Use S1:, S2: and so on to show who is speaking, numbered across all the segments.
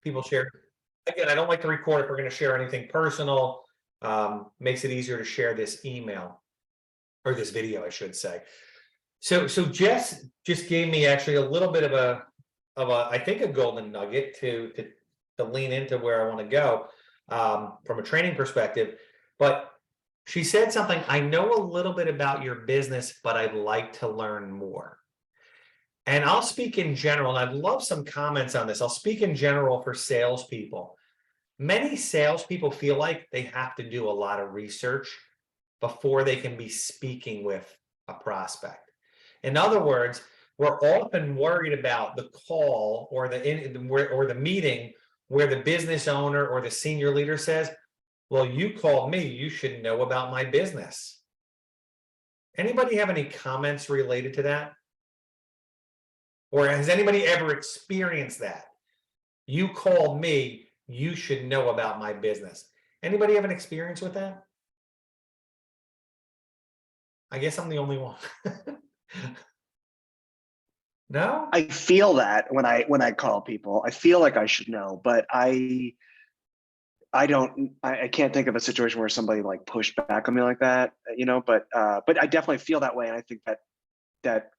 S1: people share. Again, I don't like to record if we're going to share anything personal. Makes it easier to share this email or this video, I should say. So Jess just gave me actually a little bit of a I think a golden nugget to lean into where I want to go from a training perspective. But she said something, I know a little bit about your business, but I'd like to learn more. And I'll speak in general, and I'd love some comments on this. I'll speak in general for salespeople. Many salespeople feel like they have to do a lot of research before they can be speaking with a prospect. In other words, we're often worried about the call or the meeting where the business owner or the senior leader says, well, you called me, you should know about my business. Anybody have any comments related to that? Or has anybody ever experienced that? You called me, you should know about my business. Anybody have an experience with that? I guess I'm the only one. No?
S2: I feel that when I call people, I feel like I should know, but I can't think of a situation where somebody like pushed back on me like that, you know, but I definitely feel that way. And I think that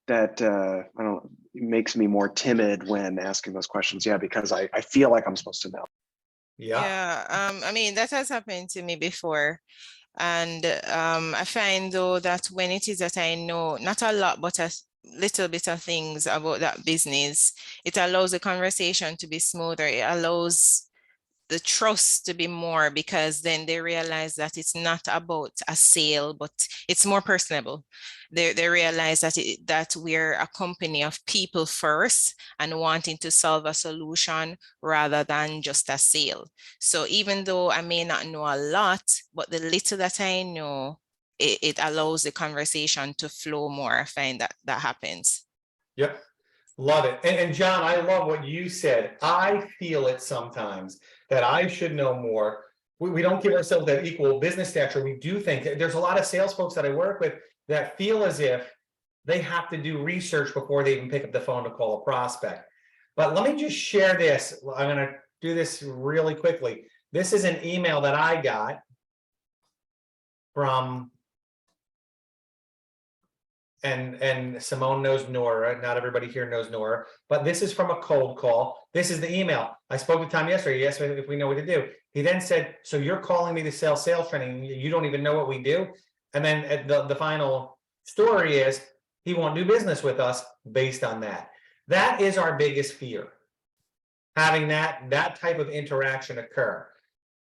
S2: I don't, it makes me more timid when asking those questions. Yeah, because I feel like I'm supposed to know.
S1: Yeah.
S3: I mean, that has happened to me before. And I find though that when it is that I know not a lot, but a little bit of things about that business, it allows the conversation to be smoother. It allows the trust to be more, because then they realize that it's not about a sale, but it's more personable. They realize that that we're a company of people first and wanting to solve a solution rather than just a sale. So even though I may not know a lot, but the little that I know, it allows the conversation to flow more. I find that happens.
S1: Yep. Love it. And John, I love what you said. I feel it sometimes that I should know more. We don't give ourselves that equal business stature. We do think there's a lot of sales folks that I work with that feel as if they have to do research before they even pick up the phone to call a prospect. But let me just share this. I'm going to do this really quickly. This is an email that I got from, and Simone knows Nora. Not everybody here knows Nora, but this is from a cold call. This is the email. I spoke to Tom yesterday. He asked me if we know what to do. He then said, so you're calling me to sell sales training. You don't even know what we do. And then the final story is he won't do business with us based on that. That is our biggest fear, having that type of interaction occur.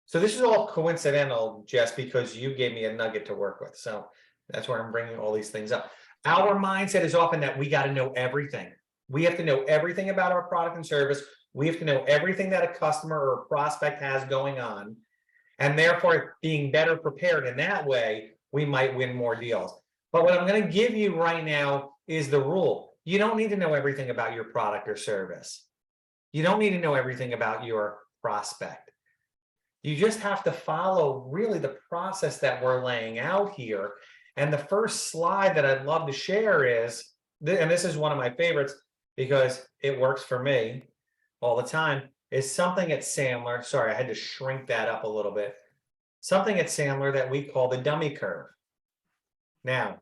S1: So this is all coincidental, Jess, because you gave me a nugget to work with. So that's where I'm bringing all these things up. Our mindset is often that we got to know everything. We have to know everything about our product and service. We have to know everything that a customer or a prospect has going on. And therefore, being better prepared in that way, we might win more deals. But what I'm going to give you right now is the rule. You don't need to know everything about your product or service. You don't need to know everything about your prospect. You just have to follow really the process that we're laying out here. And the first slide that I'd love to share is, and this is one of my favorites because it works for me all the time, is something at Sandler. Sorry, I had to shrink that up a little bit. Something at Sandler that we call the dummy curve. Now,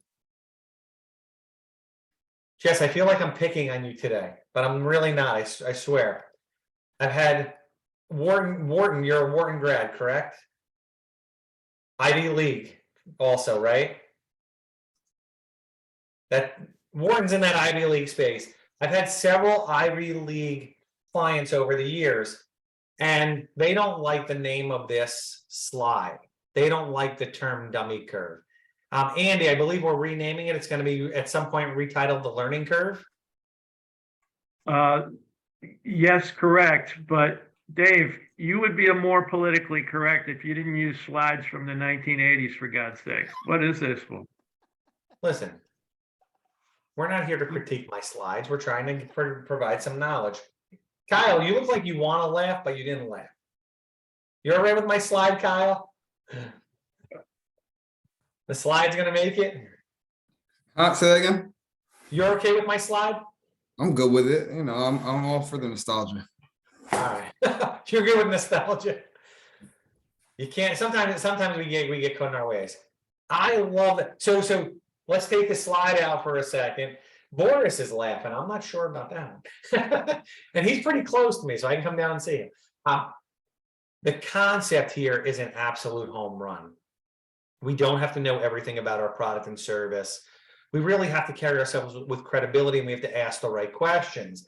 S1: Jess, I feel like I'm picking on you today, but I'm really not, I swear. I've had Wharton, you're a Wharton grad, correct? Ivy League also, right? That Wharton's in that Ivy League space. I've had several Ivy League clients over the years, and they don't like the name of this slide. They don't like the term dummy curve. Andy, I believe we're renaming it. It's going to be at some point retitled the learning curve.
S4: Yes, correct. But Dave, you would be a more politically correct if you didn't use slides from the 1980s, for God's sake. What is this for?
S1: Listen, we're not here to critique my slides. We're trying to provide some knowledge. Kyle, you look like you want to laugh, but you didn't laugh. You're all right with my slide, Kyle? The slide's going to make it?
S5: Say that again?
S1: You're okay with my slide?
S5: I'm good with it. You know, I'm all for the nostalgia.
S1: All right. You're good with nostalgia. You can't, sometimes we get caught in our ways. I love it. So let's take the slide out for a second. Boris is laughing. I'm not sure about that. And he's pretty close to me, so I can come down and see him. The concept here is an absolute home run. We don't have to know everything about our product and service. We really have to carry ourselves with credibility, and we have to ask the right questions.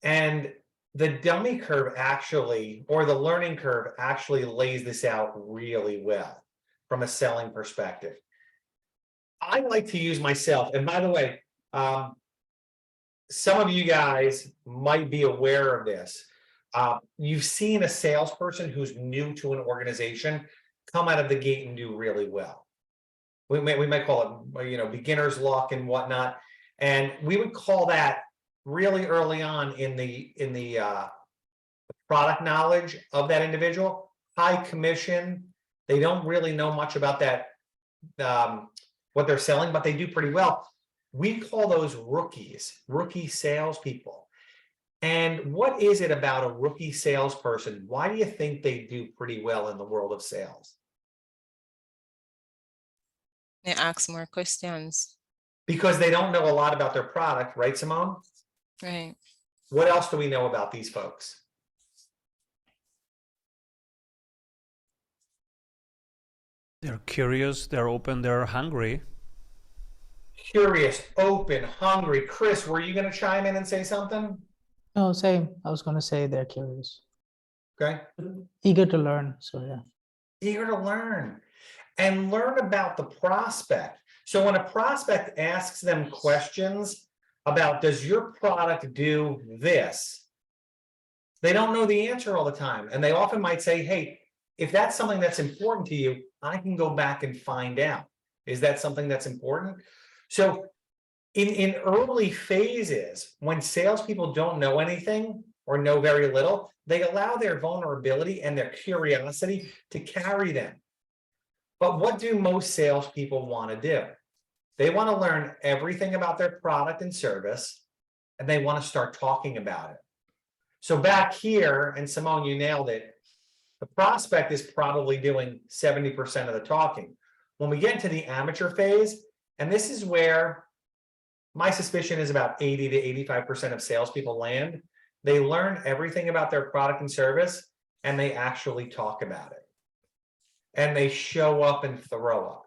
S1: And the dummy curve actually, or the learning curve actually lays this out really well from a selling perspective. I like to use myself, and by the way, some of you guys might be aware of this. You've seen a salesperson who's new to an organization come out of the gate and do really well. We might call it, beginner's luck and whatnot. And we would call that really early on in the product knowledge of that individual, high commission. They don't really know much about that, what they're selling, but they do pretty well. We call those rookies, rookie salespeople. And what is it about a rookie salesperson? Why do you think they do pretty well in the world of sales?
S3: They ask more questions.
S1: Because they don't know a lot about their product, right, Simone?
S3: Right.
S1: What else do we know about these folks?
S6: They're curious, they're open, they're hungry.
S1: Curious, open, hungry. Chris, were you going to chime in and say something?
S7: No, same. I was gonna say they're curious,
S1: Okay.
S7: eager to learn. So yeah.
S1: Eager to learn and learn about the prospect. So when a prospect asks them questions about, does your product do this? They don't know the answer all the time. And they often might say, hey, if that's something that's important to you, I can go back and find out. Is that something that's important? So in early phases, when salespeople don't know anything or know very little, they allow their vulnerability and their curiosity to carry them. But what do most salespeople want to do? They want to learn everything about their product and service, and they want to start talking about it. So back here, and Simone, you nailed it, the prospect is probably doing 70% of the talking. When we get into the amateur phase, and this is where my suspicion is about 80 to 85% of salespeople land, they learn everything about their product and service, and they actually talk about it. And they show up and throw up.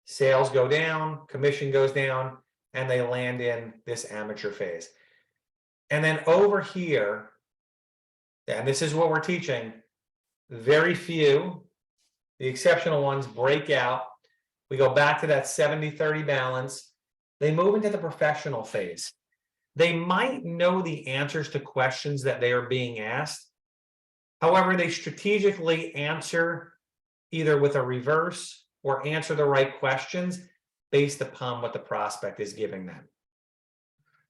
S1: Sales go down, commission goes down, and they land in this amateur phase. And then over here, and this is what we're teaching, very few, the exceptional ones, break out. We go back to that 70-30 balance. They move into the professional phase. They might know the answers to questions that they are being asked. However, they strategically answer either with a reverse or answer the right questions based upon what the prospect is giving them.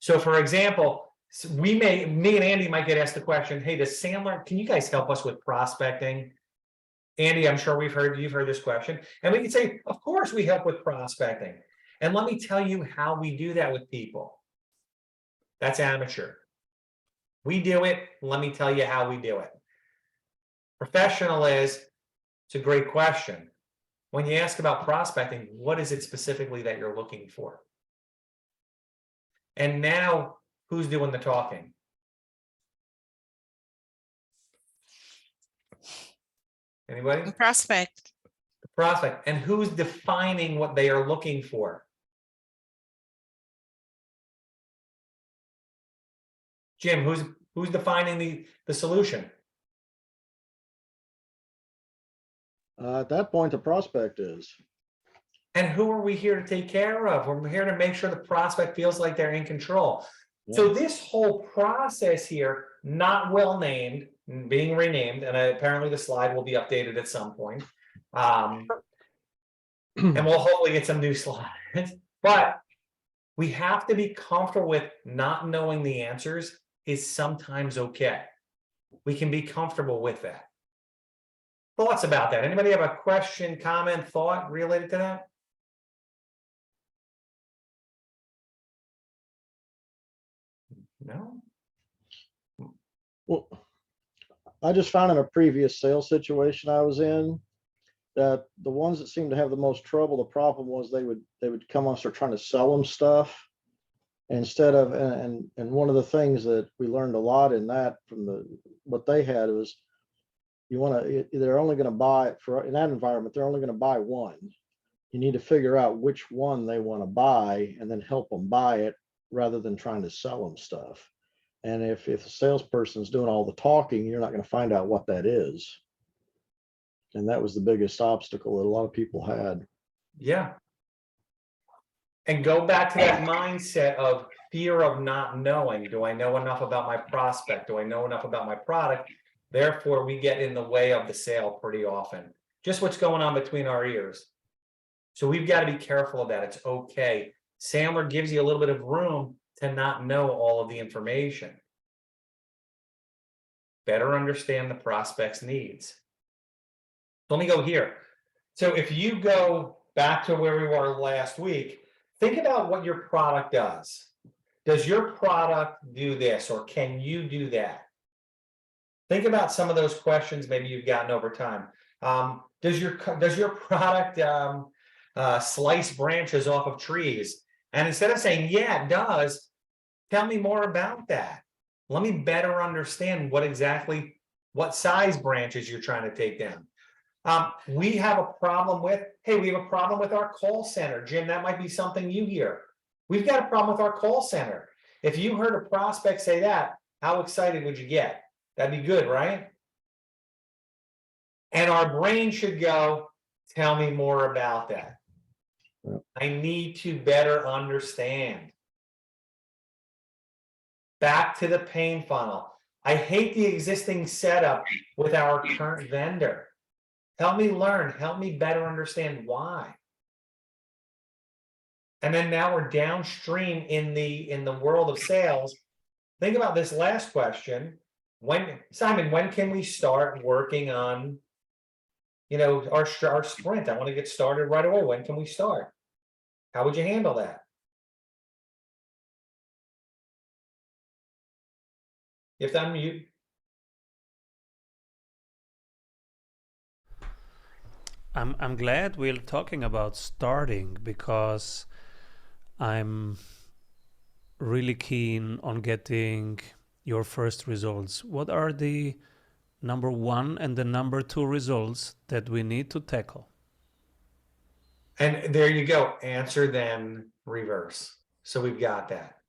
S1: So for example, me and Andy might get asked the question, hey, does Sandler, can you guys help us with prospecting? Andy, I'm sure you've heard this question. And we can say, of course we help with prospecting. And let me tell you how we do that with people. That's amateur. We do it. Let me tell you how we do it. Professional is, it's a great question. When you ask about prospecting, what is it specifically that you're looking for? And now, who's doing the talking? Anybody?
S3: The prospect.
S1: The prospect. And who's defining what they are looking for? Jim, who's defining the solution?
S8: At that point, the prospect is.
S1: And who are we here to take care of? We're here to make sure the prospect feels like they're in control. So this whole process here, not well named, being renamed, and apparently the slide will be updated at some point. And we'll hopefully get some new slides. But we have to be comfortable with not knowing the answers is sometimes okay. We can be comfortable with that. Thoughts about that? Anybody have a question, comment, thought related to that? No?
S8: I just found in a previous sales situation I was in that the ones that seemed to have the most trouble, the problem was they would come on, start trying to sell them stuff instead of, and one of the things that we learned a lot in that from what they had was you want to, they're only going to buy for, in that environment, they're only going to buy one. You need to figure out which one they want to buy and then help them buy it rather than trying to sell them stuff. And if a salesperson's doing all the talking, you're not going to find out what that is. And that was the biggest obstacle that a lot of people had.
S1: Yeah. And go back to that mindset of fear of not knowing. Do I know enough about my prospect? Do I know enough about my product? Therefore, we get in the way of the sale pretty often. Just what's going on between our ears. So we've got to be careful of that. It's okay. Sandler gives you a little bit of room to not know all of the information. Better understand the prospect's needs. Let me go here. So if you go back to where we were last week, think about what your product does. Does your product do this, or can you do that? Think about some of those questions maybe you've gotten over time. Does your product slice branches off of trees? And instead of saying, yeah, it does, tell me more about that. Let me better understand what size branches you're trying to take down. We have a problem with our call center. Jim, that might be something you hear. We've got a problem with our call center. If you heard a prospect say that, how excited would you get? That'd be good, right? And our brain should go, tell me more about that.
S8: Yeah.
S1: I need to better understand. Back to the pain funnel. I hate the existing setup with our current vendor. Help me learn, help me better understand why. And then now we're downstream in the world of sales. Think about this last question. Simon, when can we start working on, our sprint? I want to get started right away. When can we start? How would you handle that? You have to unmute.
S6: I'm glad we're talking about starting, because I'm really keen on getting your first results. What are the number 1 and the number 2 results that we need to tackle?
S1: And there you go. Answer then reverse. So we've got that.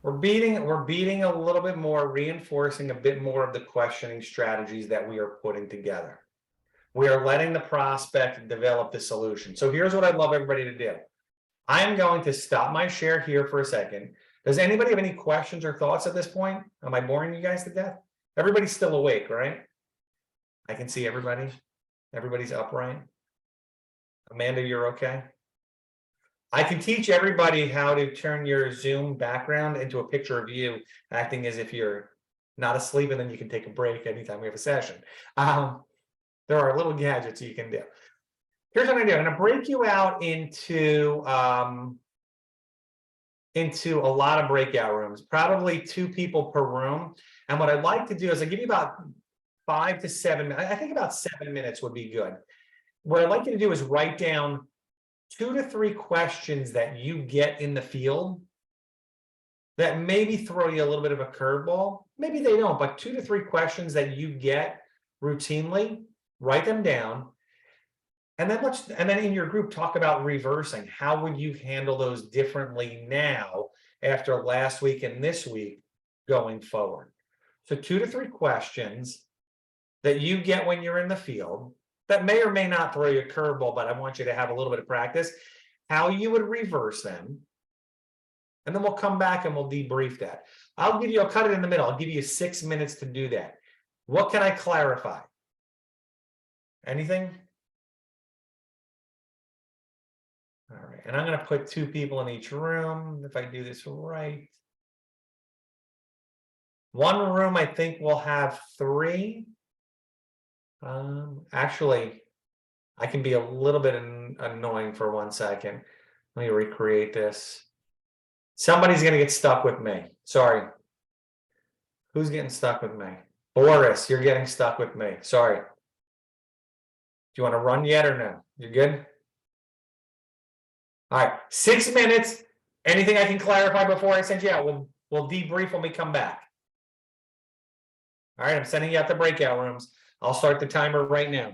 S1: We're beating a little bit more, reinforcing a bit more of the questioning strategies that we are putting together. We are letting the prospect develop the solution. So here's what I'd love everybody to do. I am going to stop my share here for a second. Does anybody have any questions or thoughts at this point? Am I boring you guys to death? Everybody's still awake, right? I can see everybody. Everybody's upright. Amanda, you're okay? I can teach everybody how to turn your Zoom background into a picture of you, acting as if you're not asleep, and then you can take a break anytime we have a session. There are little gadgets you can do. Here's what I'm gonna do. I'm gonna break you out into a lot of breakout rooms, probably 2 people per room. And what I'd like to do is I give you about 5 to 7, I think about 7 minutes would be good. What I'd like you to do is write down 2 to 3 questions that you get in the field that maybe throw you a little bit of a curveball. Maybe they don't, but 2 to 3 questions that you get routinely, write them down. And then in your group, talk about reversing. How would you handle those differently now after last week and this week going forward? So 2 to 3 questions that you get when you're in the field that may or may not throw you a curveball, but I want you to have a little bit of practice, how you would reverse them. And then we'll come back and we'll debrief that. I'll cut it in the middle. I'll give you 6 minutes to do that. What can I clarify? Anything? All right, and I'm going to put 2 people in each room if I do this right. One room, I think we'll have 3. Actually, I can be a little bit annoying for 1 second. Let me recreate this. Somebody's going to get stuck with me. Sorry. Who's getting stuck with me? Boris, you're getting stuck with me. Sorry. Do you want to run yet or no? You good? All right, 6 minutes. Anything I can clarify before I send you out? We'll debrief when we come back. All right, I'm sending you out the breakout rooms. I'll start the timer right now.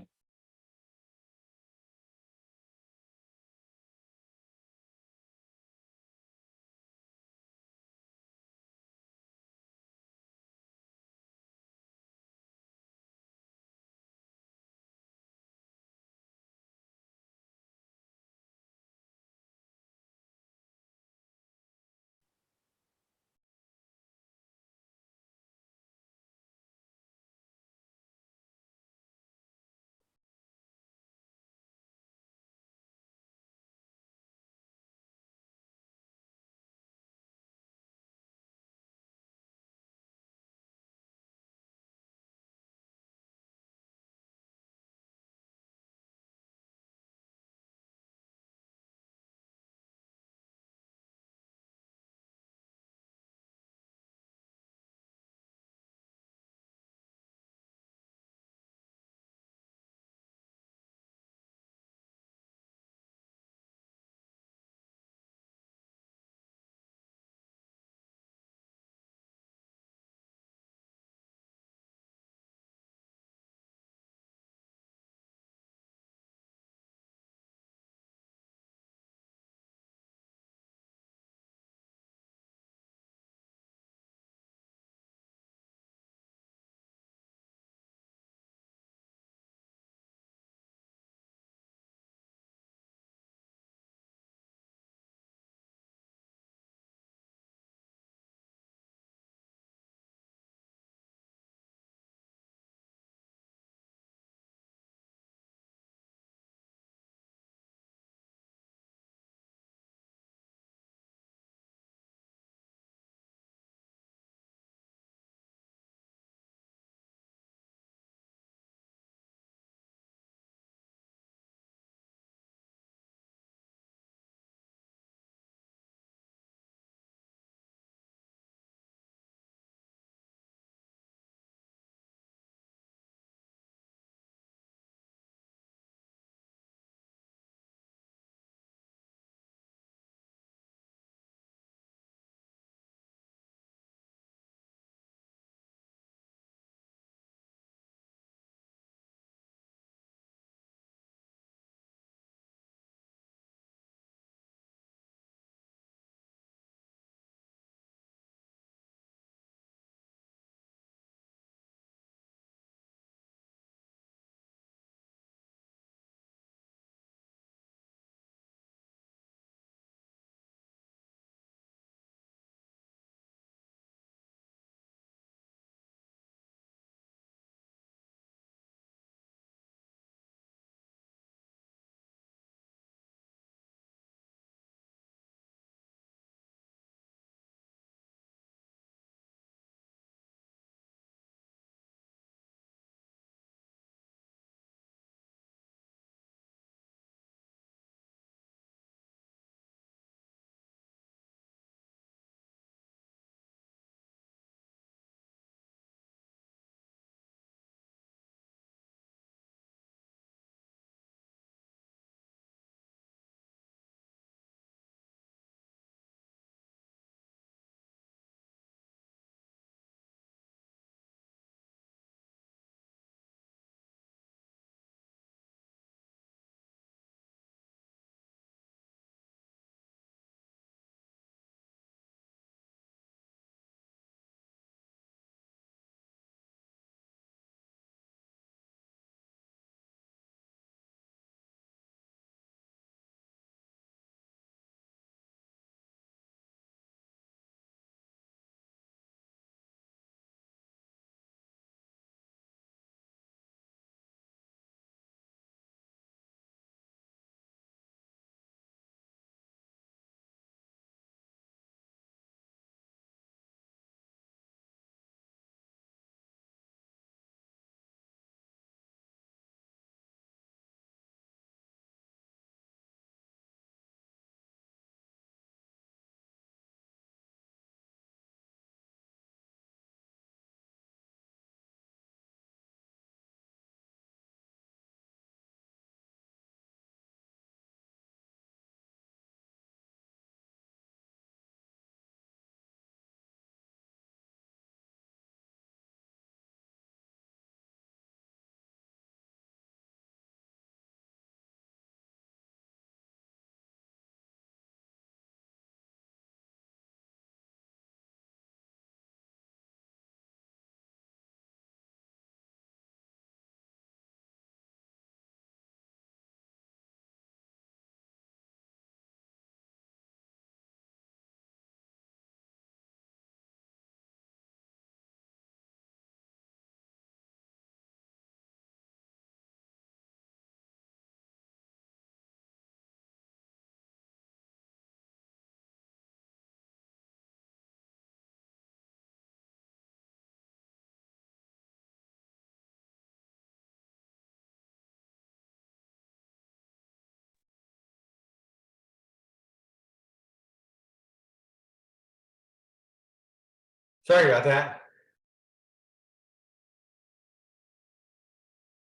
S1: Sorry about that.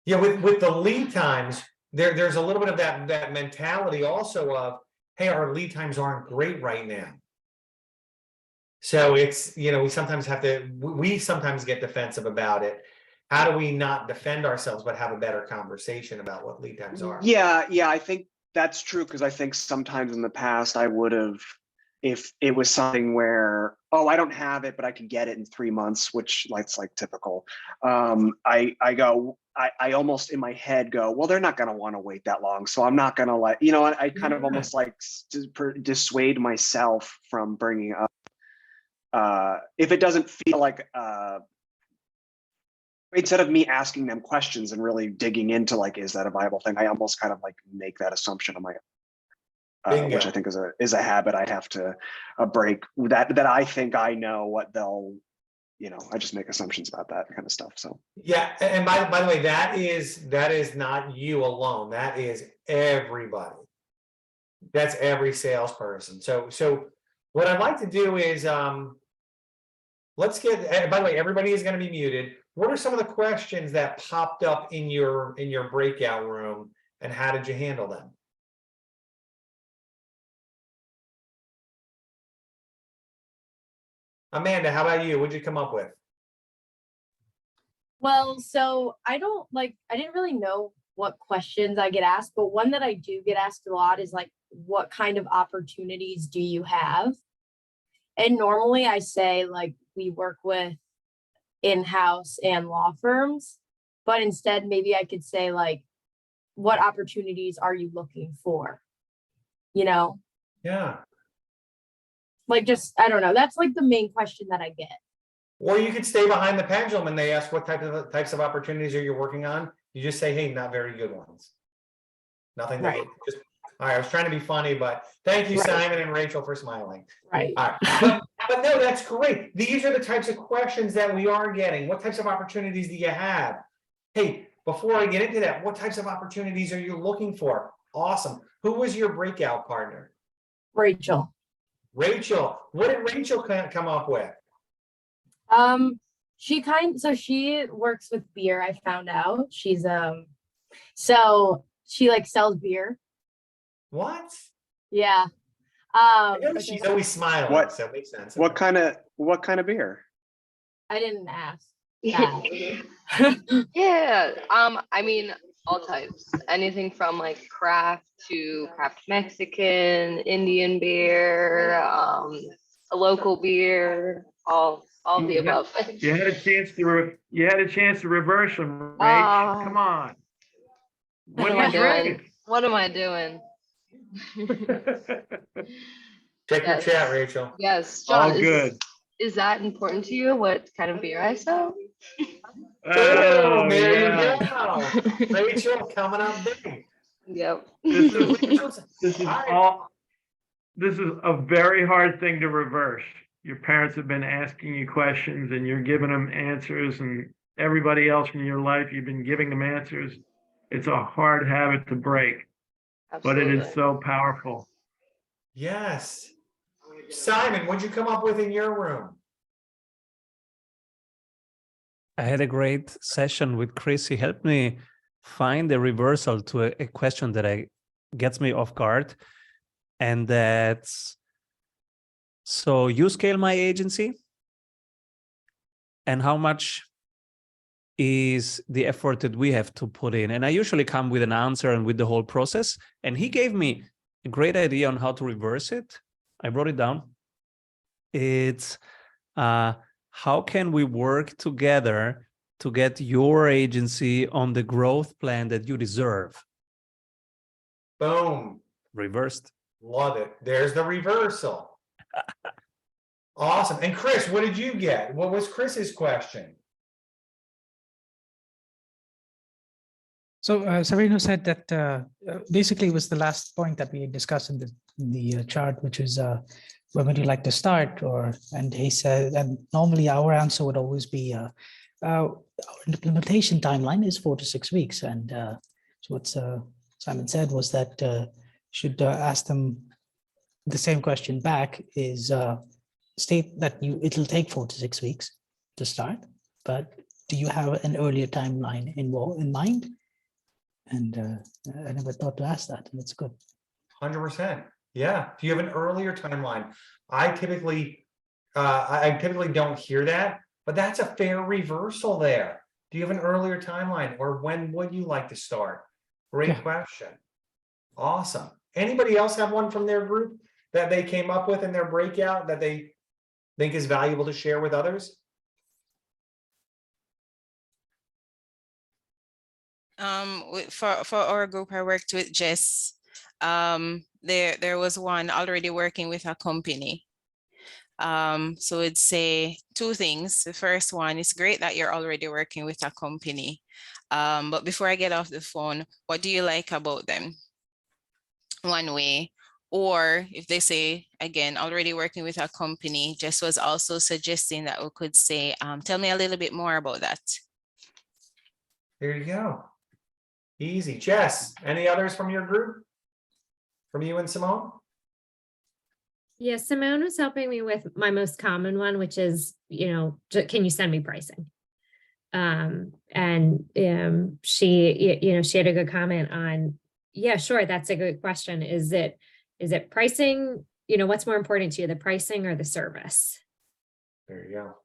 S1: Yeah, with the lead times, there's a little bit of that mentality also of, hey, our lead times aren't great right now. So it's, we sometimes have to, we sometimes get defensive about it. How do we not defend ourselves, but have a better conversation about what lead times are?
S2: Yeah, I think that's true, because I think sometimes in the past I would have, if it was something where, oh, I don't have it, but I can get it in 3 months, which that's like typical. I almost in my head go, well, they're not going to want to wait that long, so I'm not going to I kind of almost like dissuade myself from bringing up. If it doesn't feel like, instead of me asking them questions and really digging into like, is that a viable thing? I almost kind of like make that assumption on my which I think is a habit I have to break, that I think I know what they'll, I just make assumptions about that kind of stuff. So
S1: Yeah, and by the way, that is not you alone. That is everybody. That's every salesperson. So what I'd like to do is let's get, and by the way, everybody is going to be muted. What are some of the questions that popped up in your breakout room, and how did you handle them? Amanda, how about you? What'd you come up with?
S9: Well, so I didn't really know what questions I get asked, but one that I do get asked a lot is like, what kind of opportunities do you have? And normally I say like, we work with in-house and law firms, but instead maybe I could say like, what opportunities are you looking for?
S1: Yeah.
S9: Like, just, I don't know. That's like the main question that I get.
S1: Or you could stay behind the pendulum and they ask what types of opportunities are you working on? You just say, hey, not very good ones. Nothing.
S9: Right.
S1: Just, all right, I was trying to be funny, but thank you,
S9: Right.
S1: Simon and Rachel, for smiling.
S9: Right.
S1: All right. But no, that's great. These are the types of questions that we are getting. What types of opportunities do you have? Hey, before I get into that, what types of opportunities are you looking for? Awesome. Who was your breakout partner?
S9: Rachel.
S1: Rachel. What did Rachel come up with?
S9: She works with beer, I found out. She's so she like sells beer.
S1: What?
S9: Yeah.
S1: She's always smiling.
S2: What-
S1: So it makes sense.
S2: what kind of beer?
S9: I didn't ask.
S10: Yeah, I mean, all types, anything from like craft to craft Mexican, Indian beer, a local beer, all the above.
S4: You had a chance to reverse them, Rach. Come on. What are you drinking?
S10: What am I doing?
S1: Check your
S10: Yes.
S1: chat, Rachel.
S10: Yes, John,
S4: All good.
S10: is that important to you? What kind of beer I sell?
S4: Oh,
S1: there
S4: yeah.
S1: you go. Rachel coming up big.
S10: Yep.
S4: This is
S1: All
S4: this is a very hard thing to reverse. Your parents have been asking you questions and you're giving them answers, and everybody else in your life, you've been giving them answers. It's a hard habit to break, but it is so powerful.
S1: Yes. Simon, what'd you come up with in your room?
S6: I had a great session with Chris. He helped me find a reversal to a question that gets me off guard. And that's, so you scale my agency, and how much is the effort that we have to put in? And I usually come with an answer and with the whole process. And he gave me a great idea on how to reverse it. I wrote it down. It's how can we work together to get your agency on the growth plan that you deserve?
S1: Boom.
S6: Reversed.
S1: Love it. There's the reversal. Awesome. And Chris, what did you get? What was Chris's question?
S7: So Severino said that basically it was the last point that we discussed in the chart, which is when would you like to start? And he said, and normally our answer would always be our implementation timeline is 4 to 6 weeks. And so what Simon said was that should ask them the same question back, is state that it'll take 4 to 6 weeks to start, but do you have an earlier timeline in mind? And I never thought to ask that, and it's good.
S1: 100%. Yeah. Do you have an earlier timeline? I typically don't hear that, but that's a fair reversal there. Do you have an earlier timeline, or when would you like to start? Great
S7: Yeah.
S1: question. Awesome. Anybody else have one from their group that they came up with in their breakout that they think is valuable to share with others?
S3: For our group, I worked with Jess. There was one already working with a company. So it'd say 2 things. The first one, it's great that you're already working with a company. But before I get off the phone, what do you like about them? One way. Or if they say, again, already working with a company, Jess was also suggesting that we could say, tell me a little bit more about that.
S1: There you go. Easy. Jess, any others from your group? From you and Simone?
S11: Yeah, Simone was helping me with my most common one, which is, can you send me pricing? She, she had a good comment on, yeah, sure, that's a good question. Is it pricing? What's more important to you, the pricing or the service?
S1: There you go.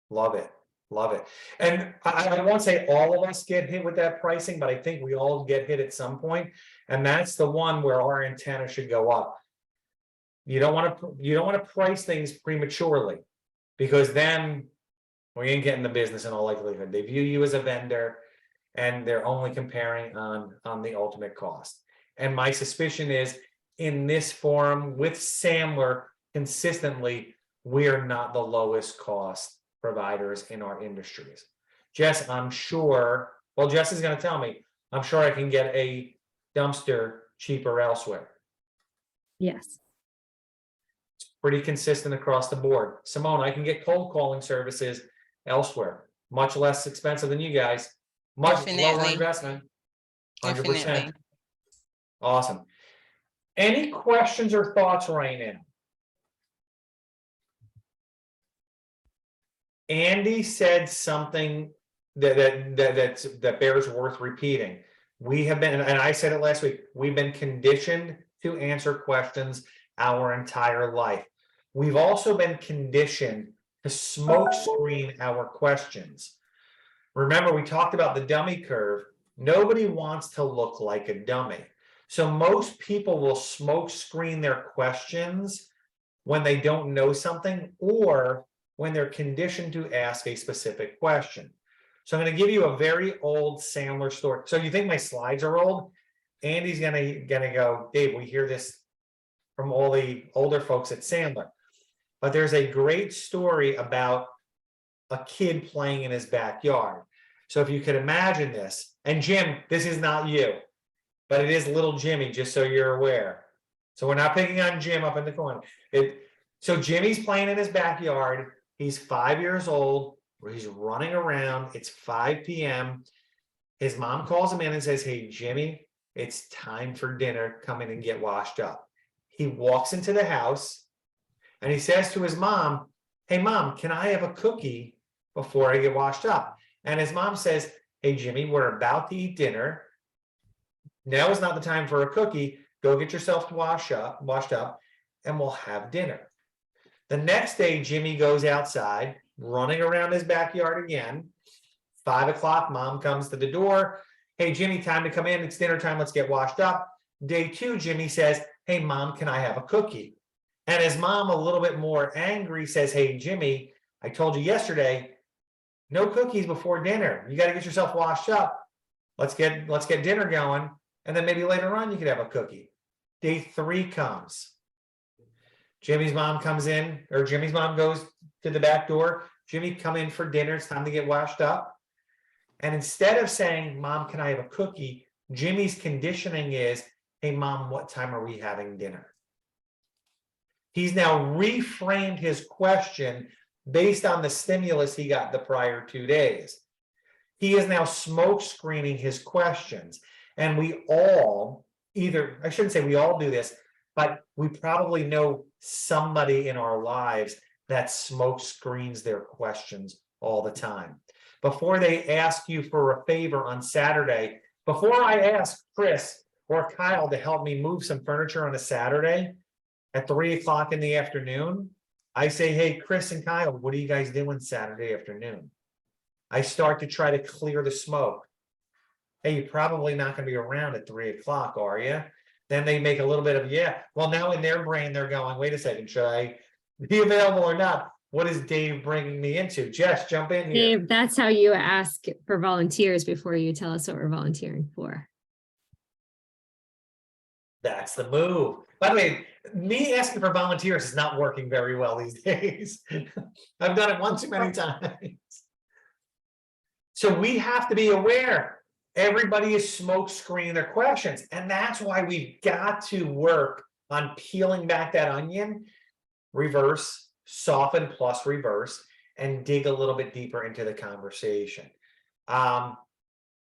S1: Love it. Love it. And I won't say all of us get hit with that pricing, but I think we all get hit at some point. And that's the one where our antenna should go up. You don't want to price things prematurely, because then we ain't getting the business in all likelihood. They view you as a vendor and they're only comparing on the ultimate cost. And my suspicion is, in this forum with Sandler, consistently, we are not the lowest cost providers in our industries. Jess, I'm sure, well, Jess is going to tell me, I'm sure I can get a dumpster cheaper elsewhere.
S11: Yes.
S1: It's pretty consistent across the board. Simone, I can get cold calling services elsewhere, much less expensive than you guys, much lower
S3: Definitely.
S1: investment. 100%.
S3: Definitely.
S1: Awesome. Any questions or thoughts right now? Andy said something that bears worth repeating. We have been, and I said it last week, we've been conditioned to answer questions our entire life. We've also been conditioned to smoke screen our questions. Remember, we talked about the dummy curve. Nobody wants to look like a dummy. So most people will smoke screen their questions when they don't know something, or when they're conditioned to ask a specific question. So I'm going to give you a very old Sandler story. So you think my slides are old? Andy's gonna go, Dave, we hear this from all the older folks at Sandler. But there's a great story about a kid playing in his backyard. So if you could imagine this, and Jim, this is not you, but it is little Jimmy, just so you're aware. So we're not picking on Jim up in the corner. So Jimmy's playing in his backyard. He's 5 years old, where he's running around. It's 5 p.m. His mom calls him in and says, hey, Jimmy, it's time for dinner. Come in and get washed up. He walks into the house and he says to his mom, hey, Mom, can I have a cookie before I get washed up? And his mom says, hey, Jimmy, we're about to eat dinner. Now is not the time for a cookie. Go get yourself washed up, and we'll have dinner. The next day, Jimmy goes outside, running around his backyard again. 5 o'clock, Mom comes to the door. Hey, Jimmy, time to come in. It's dinner time. Let's get washed up. Day 2, Jimmy says, hey, Mom, can I have a cookie? And his mom, a little bit more angry, says, hey, Jimmy, I told you yesterday, no cookies before dinner. You got to get yourself washed up. Let's get dinner going. And then maybe later on, you could have a cookie. Day 3 comes. Jimmy's mom comes in, or Jimmy's mom goes to the back door. Jimmy, come in for dinner. It's time to get washed up. And instead of saying, Mom, can I have a cookie? Jimmy's conditioning is, hey, Mom, what time are we having dinner? He's now reframed his question based on the stimulus he got the prior 2 days. He is now smoke screening his questions. And we all I shouldn't say we all do this, but we probably know somebody in our lives that smoke screens their questions all the time. Before they ask you for a favor on Saturday, before I ask Chris or Kyle to help me move some furniture on a Saturday at 3 o'clock in the afternoon, I say, hey, Chris and Kyle, what are you guys doing Saturday afternoon? I start to try to clear the smoke. Hey, you're probably not going to be around at 3 o'clock, are you? Then they make a little bit of, yeah. Well, now in their brain, they're going, wait a second, should I be available or not? What is Dave bringing me into? Jess, jump in here.
S11: Dave, that's how you ask for volunteers before you tell us what we're volunteering for.
S1: That's the move. By the way, me asking for volunteers is not working very well these days. I've done it one too many times. So we have to be aware. Everybody is smoke screening their questions. And that's why we've got to work on peeling back that onion, reverse, soften plus reverse, and dig a little bit deeper into the conversation.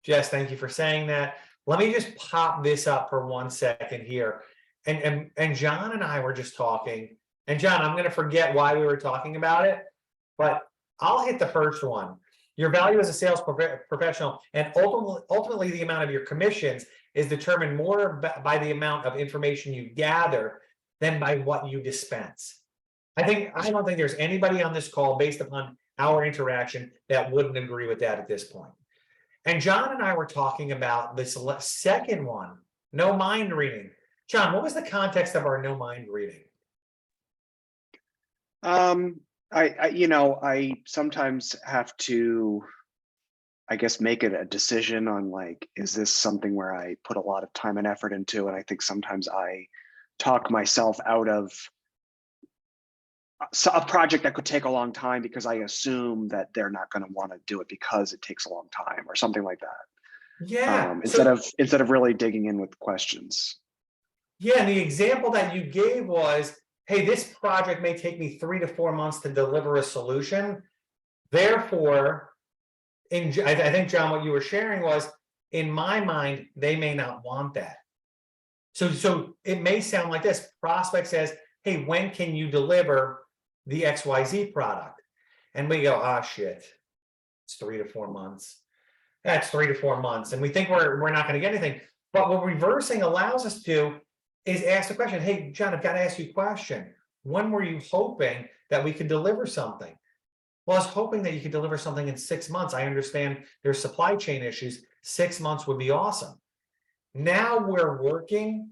S1: Jess, thank you for saying that. Let me just pop this up for 1 second here. And John and I were just talking. And John, I'm going to forget why we were talking about it, but I'll hit the first one. Your value as a sales professional and ultimately the amount of your commissions is determined more by the amount of information you gather than by what you dispense. I don't think there's anybody on this call based upon our interaction that wouldn't agree with that at this point. And John and I were talking about this second one, no mind reading. John, what was the context of our no mind reading?
S2: I sometimes have to, I guess, make it a decision on like, is this something where I put a lot of time and effort into? And I think sometimes I talk myself out of a project that could take a long time because I assume that they're not going to want to do it because it takes a long time or something like that.
S1: Yeah.
S2: Instead of really digging in with questions.
S1: Yeah, and the example that you gave was, hey, this project may take me 3 to 4 months to deliver a solution. Therefore, I think, John, what you were sharing was, in my mind, they may not want that. So it may sound like this. Prospect says, hey, when can you deliver the XYZ product? And we go, shit, it's 3 to 4 months. That's 3 to 4 months. And we think we're not going to get anything. But what reversing allows us to is ask the question, hey, John, I've got to ask you a question. When were you hoping that we could deliver something? Well, I was hoping that you could deliver something in 6 months. I understand there's supply chain issues. 6 months would be awesome. Now we're working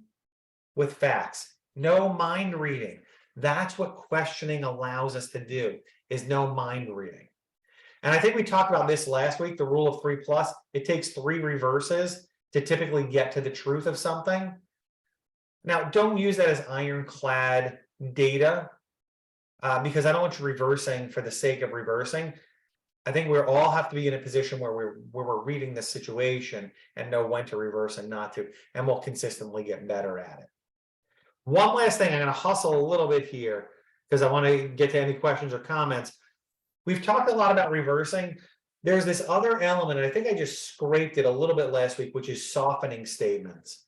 S1: with facts, no mind reading. That's what questioning allows us to do, is no mind reading. And I think we talked about this last week, the rule of 3+. It takes 3 reverses to typically get to the truth of something. Now, don't use that as ironclad data because I don't want you reversing for the sake of reversing. I think we all have to be in a position where we're reading the situation and know when to reverse and not to, and we'll consistently get better at it. One last thing, I'm going to hustle a little bit here because I want to get to any questions or comments. We've talked a lot about reversing. There's this other element, and I think I just scraped it a little bit last week, which is softening statements.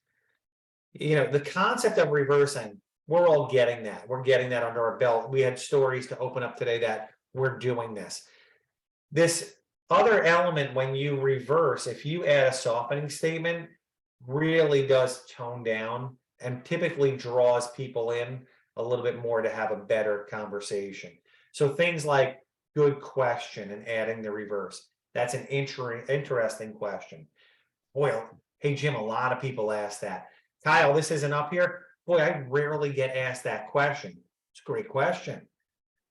S1: You know, the concept of reversing, we're all getting that. We're getting that under our belt. We had stories to open up today that we're doing this. This other element, when you reverse, if you add a softening statement, really does tone down and typically draws people in a little bit more to have a better conversation. So things like good question and adding the reverse. That's an interesting question. Boy, hey, Jim, a lot of people ask that. Kyle, this isn't up here. Boy, I rarely get asked that question. It's a great question.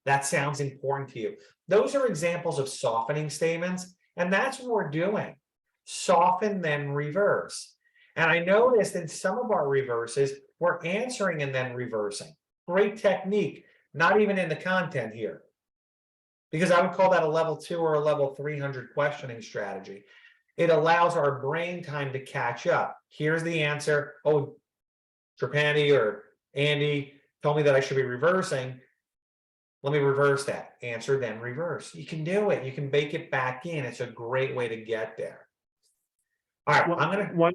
S1: That sounds important to you. Those are examples of softening statements, and that's what we're doing. Soften, then reverse. And I noticed in some of our reverses, we're answering and then reversing. Great technique, not even in the content here. Because I would call that a level 2 or a level 300 questioning strategy. It allows our brain time to catch up. Here's the answer. Oh, Trapani or Andy told me that I should be reversing. Let me reverse that. Answer, then reverse. You can do it. You can bake it back in. It's a great way to get there. All right,
S4: Well,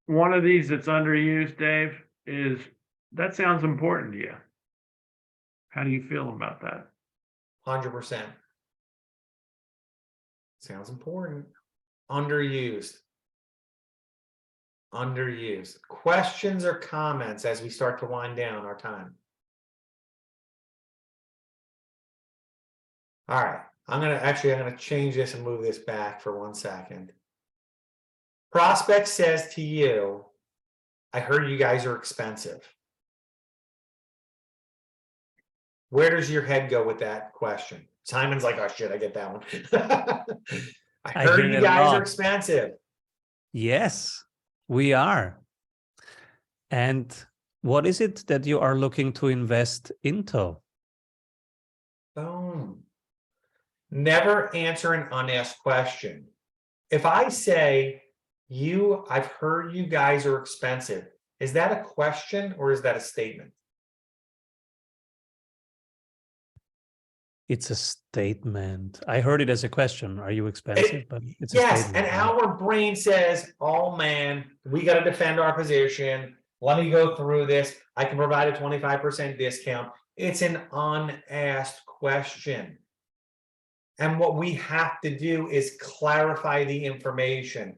S4: one of these that's underused, Dave, is that sounds important to you. How do you feel about that?
S1: 100%. Sounds important. Underused. Underused. Questions or comments as we start to wind down our time? All right, I'm gonna change this and move this back for 1 second. Prospect says to you, I heard you guys are expensive. Where does your head go with that question? Simon's like, oh shit, I get that one. I
S6: I
S1: heard
S6: hear
S1: you
S6: it a
S1: guys are
S6: lot.
S1: expensive.
S6: Yes, we are. And what is it that you are looking to invest into?
S1: Boom. Never answer an unasked question. If I say, I've heard you guys are expensive, is that a question or is that a statement?
S6: It's a statement. I heard it as a question. Are you expensive? But it's a
S1: Yes,
S6: statement.
S1: and
S6: right?
S1: our brain says, oh man, we got to defend our position. Let me go through this. I can provide a 25% discount. It's an unasked question. And what we have to do is clarify the information.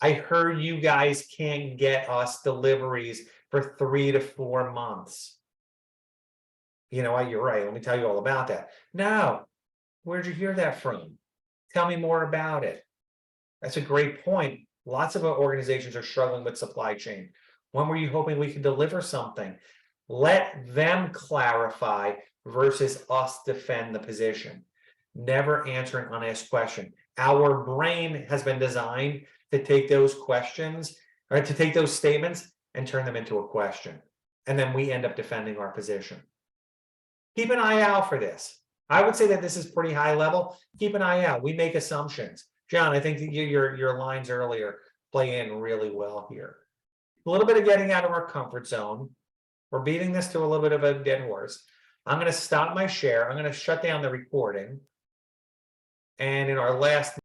S1: I heard you guys can't get us deliveries for 3 to 4 months. You know what? You're right. Let me tell you all about that. No, where'd you hear that from? Tell me more about it. That's a great point. Lots of organizations are struggling with supply chain. When were you hoping we could deliver something? Let them clarify versus us defend the position. Never answer an unasked question. Our brain has been designed to take those questions, or to take those statements and turn them into a question. And then we end up defending our position. Keep an eye out for this. I would say that this is pretty high level. Keep an eye out. We make assumptions. John, I think that your lines earlier play in really well here. A little bit of getting out of our comfort zone. We're beating this to a little bit of a dead horse. I'm going to stop my share. I'm going to shut down the recording. And in our last